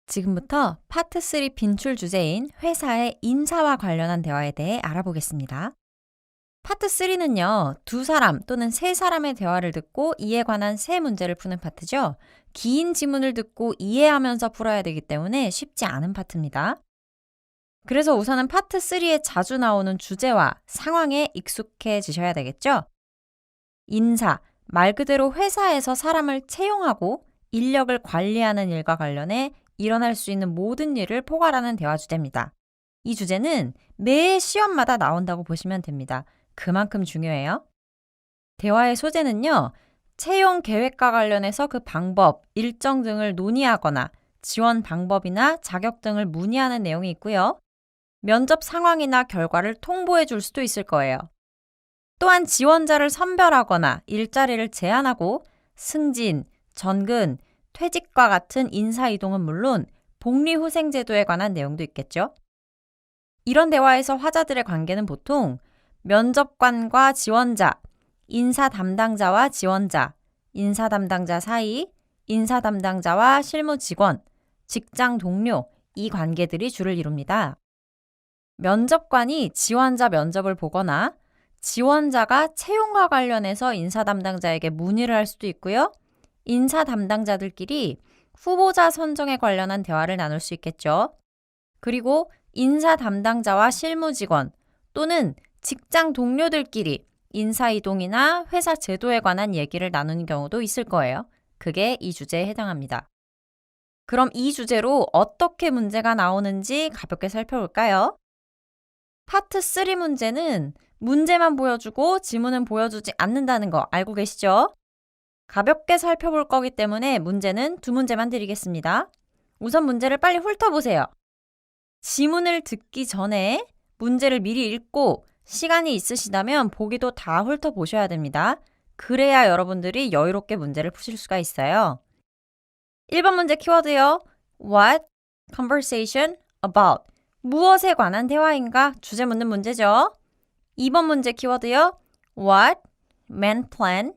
지금부터 파트 3 빈출 주제인 회사의 인사와 관련한 대화에 대해 알아보겠습니다. 파트 3는요, 두 사람 또는 세 사람의 대화를 듣고 이에 관한 세 문제를 푸는 파트죠. 긴 지문을 듣고 이해하면서 풀어야 되기 때문에 쉽지 않은 파트입니다. 그래서 우선은 파트 3에 자주 나오는 주제와 상황에 익숙해지셔야 되겠죠? 인사, 말 그대로 회사에서 사람을 채용하고 인력을 관리하는 일과 관련해 일어날 수 있는 모든 일을 포괄하는 대화 주제입니다. 이 주제는 매 시험마다 나온다고 보시면 됩니다. 그만큼 중요해요. 대화의 소재는요, 채용 계획과 관련해서 그 방법, 일정 등을 논의하거나 지원 방법이나 자격 등을 문의하는 내용이 있고요. 면접 상황이나 결과를 통보해 줄 수도 있을 거예요. 또한 지원자를 선별하거나 일자리를 제한하고 승진, 전근, 퇴직과 같은 인사이동은 물론 복리후생제도에 관한 내용도 있겠죠. 이런 대화에서 화자들의 관계는 보통 면접관과 지원자, 인사 담당자와 지원자, 인사 담당자 사이, 인사 담당자와 실무 직원, 직장 동료, 이 관계들이 주를 이룹니다. 면접관이 지원자 면접을 보거나 지원자가 채용과 관련해서 인사 담당자에게 문의를 할 수도 있고요. 인사 담당자들끼리 후보자 선정에 관련한 대화를 나눌 수 있겠죠. 그리고 인사 담당자와 실무 직원 또는 직장 동료들끼리 인사이동이나 회사 제도에 관한 얘기를 나누는 경우도 있을 거예요. 그게 이 주제에 해당합니다. 그럼 이 주제로 어떻게 문제가 나오는지 가볍게 살펴볼까요? 파트 3 문제는 문제만 보여주고 지문은 보여주지 않는다는 거 알고 계시죠? 가볍게 살펴볼 거기 때문에 문제는 두 문제만 드리겠습니다. 우선 문제를 빨리 훑어보세요. 지문을 듣기 전에 문제를 미리 읽고 시간이 있으시다면 보기도 다 훑어보셔야 됩니다. 그래야 여러분들이 여유롭게 문제를 푸실 수가 있어요. 1번 문제 키워드요. What? Conversation about. 무엇에 관한 대화인가? 주제 묻는 문제죠. 2번 문제 키워드요. What? Man plan?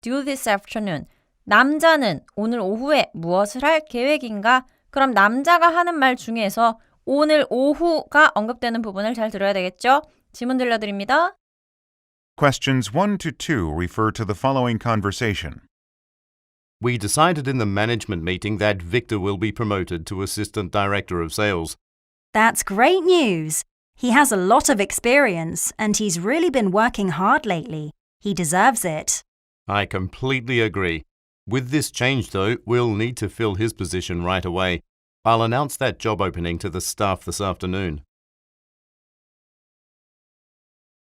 Do this afternoon. 남자는 오늘 오후에 무엇을 할 계획인가? 그럼 남자가 하는 말 중에서 오늘 오후가 언급되는 부분을 잘 들어야 되겠죠? 지문 들려드립니다. Questions 1 to 2 refer to the following conversation. We decided in the management meeting that Victor will be promoted to Assistant Director of Sales. That's great news. He has a lot of experience and he's really been working hard lately. He deserves it. I completely agree. With this change, though, we'll need to fill his position right away. I'll announce that job opening to the staff this afternoon.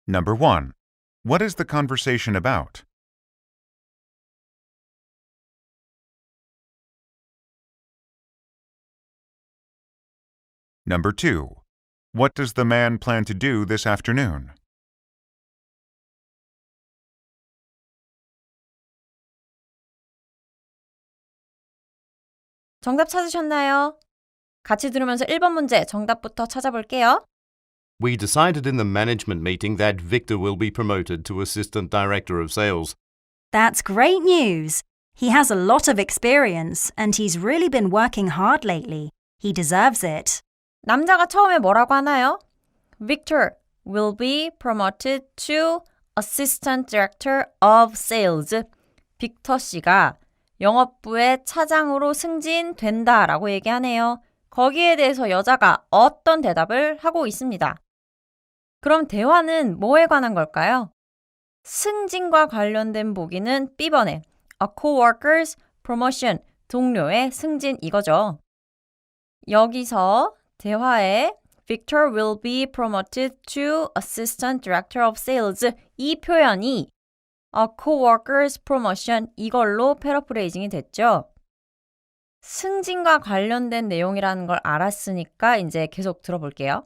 Number 1. What is the conversation about? Number 2. What does the man plan to do this afternoon? 정답 찾으셨나요? 같이 들으면서 1번 문제 정답부터 찾아볼게요. We decided in the management meeting that Victor will be promoted to Assistant Director of Sales. That's great news. He has a lot of experience and he's really been working hard lately. He deserves it. 남자가 처음에 뭐라고 하나요? Victor will be promoted to Assistant Director of Sales. 빅터 씨가 영업부의 차장으로 승진된다라고 얘기하네요. 거기에 대해서 여자가 어떤 대답을 하고 있습니다. 그럼 대화는 뭐에 관한 걸까요? 승진과 관련된 보기는 B번에 A coworker's promotion, 동료의 승진 이거죠. 여기서 대화에 Victor will be promoted to Assistant Director of Sales 이 표현이 A coworker's promotion 이걸로 패러프레이징이 됐죠. 승진과 관련된 내용이라는 걸 알았으니까 이제 계속 들어볼게요.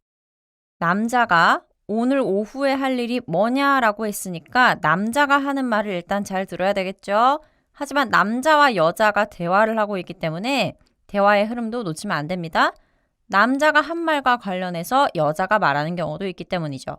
남자가 오늘 오후에 할 일이 뭐냐라고 했으니까 남자가 하는 말을 일단 잘 들어야 되겠죠. 하지만 남자와 여자가 대화를 하고 있기 때문에 대화의 흐름도 놓치면 안 됩니다. 남자가 한 말과 관련해서 여자가 말하는 경우도 있기 때문이죠.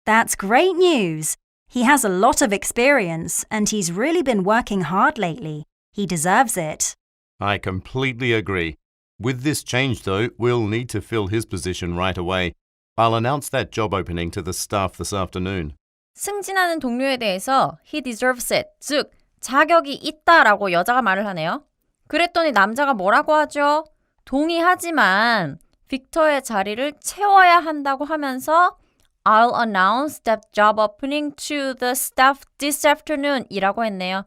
That's great news. He has a lot of experience and he's really been working hard lately. He deserves it. I completely agree. With this change, though, we'll need to fill his position right away. I'll announce that job opening to the staff this afternoon. 승진하는 동료에 대해서 he deserves it, 즉 자격이 있다라고 여자가 말을 하네요. 그랬더니 남자가 뭐라고 하죠? 동의하지만 빅터의 자리를 채워야 한다고 하면서 I'll announce that job opening to the staff this afternoon 이라고 했네요.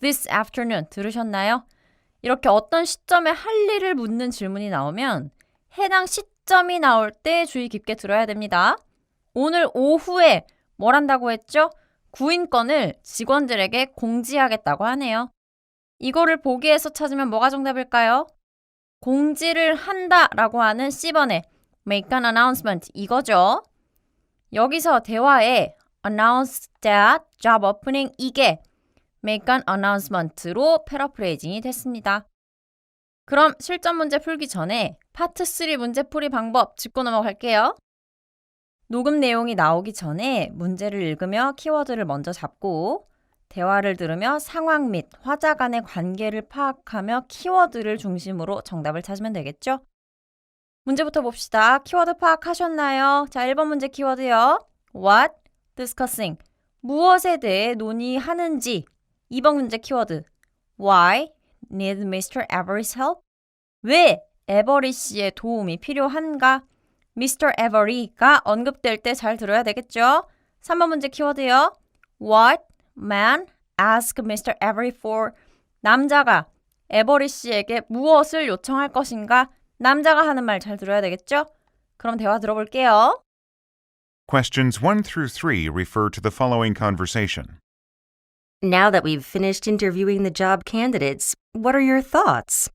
This afternoon 들으셨나요? 이렇게 어떤 시점에 할 일을 묻는 질문이 나오면 해당 시점이 나올 때 주의 깊게 들어야 됩니다. 오늘 오후에 뭘 한다고 했죠? 구인권을 직원들에게 공지하겠다고 하네요. 이거를 보기에서 찾으면 뭐가 정답일까요? 공지를 한다라고 하는 C번에 make an announcement 이거죠. 여기서 대화에 announce that job opening 이게 make an announcement로 패러프레이징이 됐습니다. 그럼 실전 문제 풀기 전에 파트 3 문제풀이 방법 짚고 넘어갈게요. 녹음 내용이 나오기 전에 문제를 읽으며 키워드를 먼저 잡고 대화를 들으며 상황 및 화자 간의 관계를 파악하며 키워드를 중심으로 정답을 찾으면 되겠죠? 문제부터 봅시다. 키워드 파악하셨나요? 자, 1번 문제 키워드요. What? Discussing. 무엇에 대해 논의하는지. 2번 문제 키워드. Why? Need Mr. Avery's help? 왜 에버리 씨의 도움이 필요한가? Mr. Avery가 언급될 때 잘 들어야 되겠죠? 3번 문제 키워드요. What man ask Mr. Avery for? 남자가 에버리 씨에게 무엇을 요청할 것인가? 남자가 하는 말 잘 들어야 되겠죠? 그럼 대화 들어볼게요. Questions 1 through 3 refer to the following conversation. Now that we've finished interviewing the job candidates, what are your thoughts?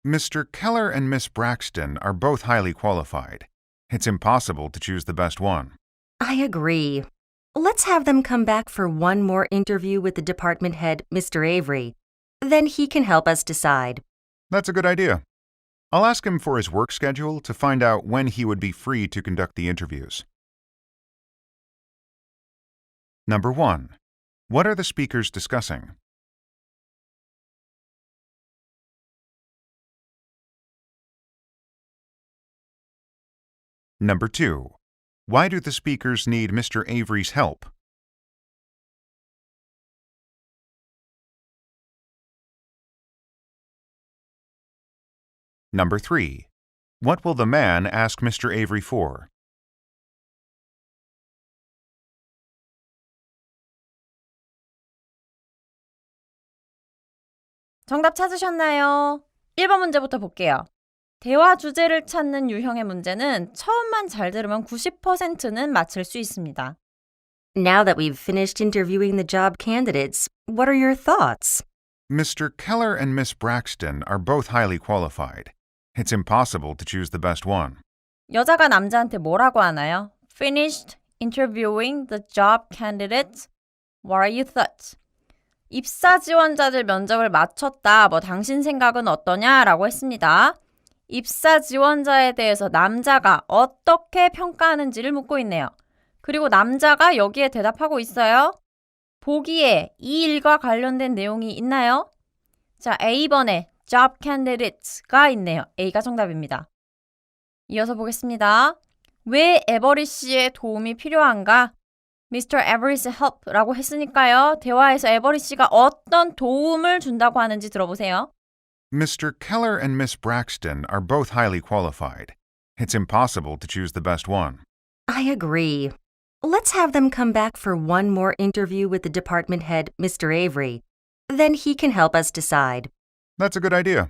Mr. Keller and Miss Braxton are both highly qualified. It's impossible to choose the best one. I agree. Let's have them come back for one more interview with the department head, Mr. Avery. Then he can help us decide. That's a good idea. I'll ask him for his work schedule to find out when he would be free to conduct the interviews. Number 1. What are the speakers discussing? Number 2. Why do the speakers need Mr. Avery's help? Number 3. What will the man ask Mr. Avery for? 정답 찾으셨나요? 1번 문제부터 볼게요. 대화 주제를 찾는 유형의 문제는 처음만 잘 들으면 90%는 맞힐 수 있습니다. Now that we've finished interviewing the job candidates, what are your thoughts? Mr. Keller and Miss Braxton are both highly qualified. It's impossible to choose the best one. 여자가 남자한테 뭐라고 하나요? Finished interviewing the job candidates. What are your thoughts? 입사 지원자들 면접을 마쳤다. 당신 생각은 어떠냐? 라고 했습니다. 입사 지원자에 대해서 남자가 어떻게 평가하는지를 묻고 있네요. 그리고 남자가 여기에 대답하고 있어요. 보기에 이 일과 관련된 내용이 있나요? 자, A번에 job candidates가 있네요. A가 정답입니다. 이어서 보겠습니다. 왜 에버리 씨의 도움이 필요한가? Mr. Avery's help라고 했으니까요. 대화에서 에버리 씨가 어떤 도움을 준다고 하는지 들어보세요. Mr. Keller and Miss Braxton are both highly qualified. It's impossible to choose the best one. I agree. Let's have them come back for one more interview with the department head, Mr. Avery. Then he can help us decide. That's a good idea.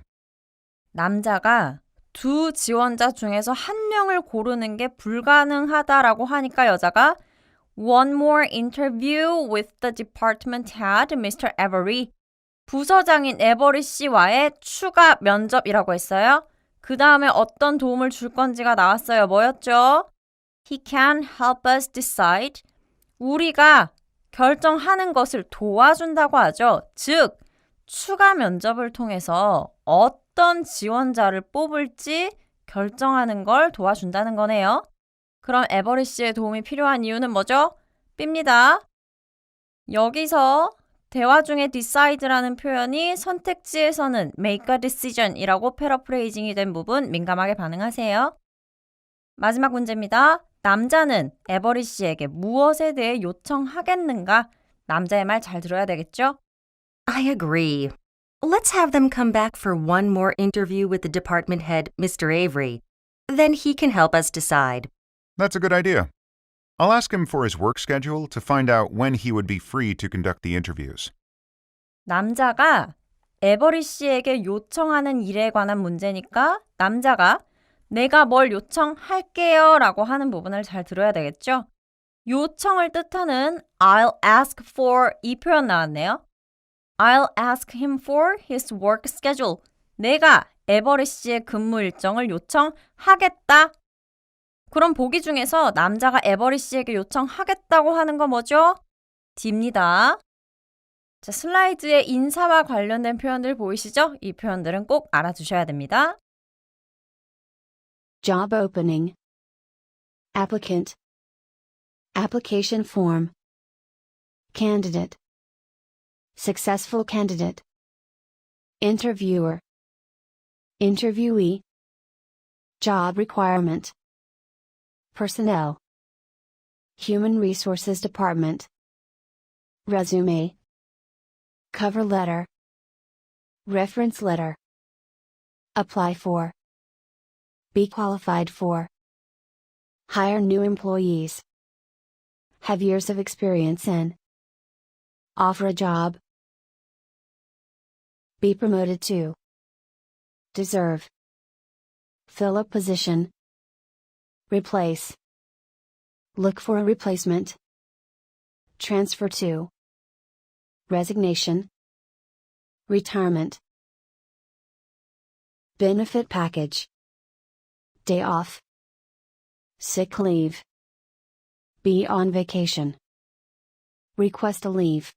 남자가 두 지원자 중에서 한 명을 고르는 게 불가능하다라고 하니까 여자가 One more interview with the department head, Mr. Avery. 부서장인 에버리 씨와의 추가 면접이라고 했어요. 그 다음에 어떤 도움을 줄 건지가 나왔어요. 뭐였죠? He can help us decide. 우리가 결정하는 것을 도와준다고 하죠. 즉, 추가 면접을 통해서 어떤 지원자를 뽑을지 결정하는 걸 도와준다는 거네요. 그럼 에버리 씨의 도움이 필요한 이유는 뭐죠? B입니다. 여기서 대화 중에 decide라는 표현이 선택지에서는 make a decision이라고 패러프레이징이 된 부분 민감하게 반응하세요. 마지막 문제입니다. 남자는 에버리 씨에게 무엇에 대해 요청하겠는가? 남자의 말 잘 들어야 되겠죠? I agree. Let's have them come back for one more interview with the department head, Mr. Avery. Then he can help us decide. That's a good idea. I'll ask him for his work schedule to find out when he would be free to conduct the interviews. 남자가 에버리 씨에게 요청하는 일에 관한 문제니까 남자가 내가 뭘 요청할게요 라고 하는 부분을 잘 들어야 되겠죠? 요청을 뜻하는 I'll ask for 이 표현 나왔네요. I'll ask him for his work schedule. 내가 에버리 씨의 근무 일정을 요청하겠다. 그럼 보기 중에서 남자가 에버리 씨에게 요청하겠다고 하는 거 뭐죠? D입니다. 자, 슬라이드에 인사와 관련된 표현들 보이시죠? 이 표현들은 꼭 알아두셔야 됩니다. Job opening. Applicant. Application form. Candidate. Successful candidate. Interviewer. Interviewee. Job requirement. Personnel. Human Resources Department. Resume. Cover letter. Reference letter. Apply for. Be qualified for. Hire new employees. Have years of experience in. Offer a job. Be promoted to. Deserve. Fill a position. Replace. Look for a replacement. Transfer to. Resignation. Retirement. Benefit package. Day off. Sick leave. Be on vacation. Request a leave.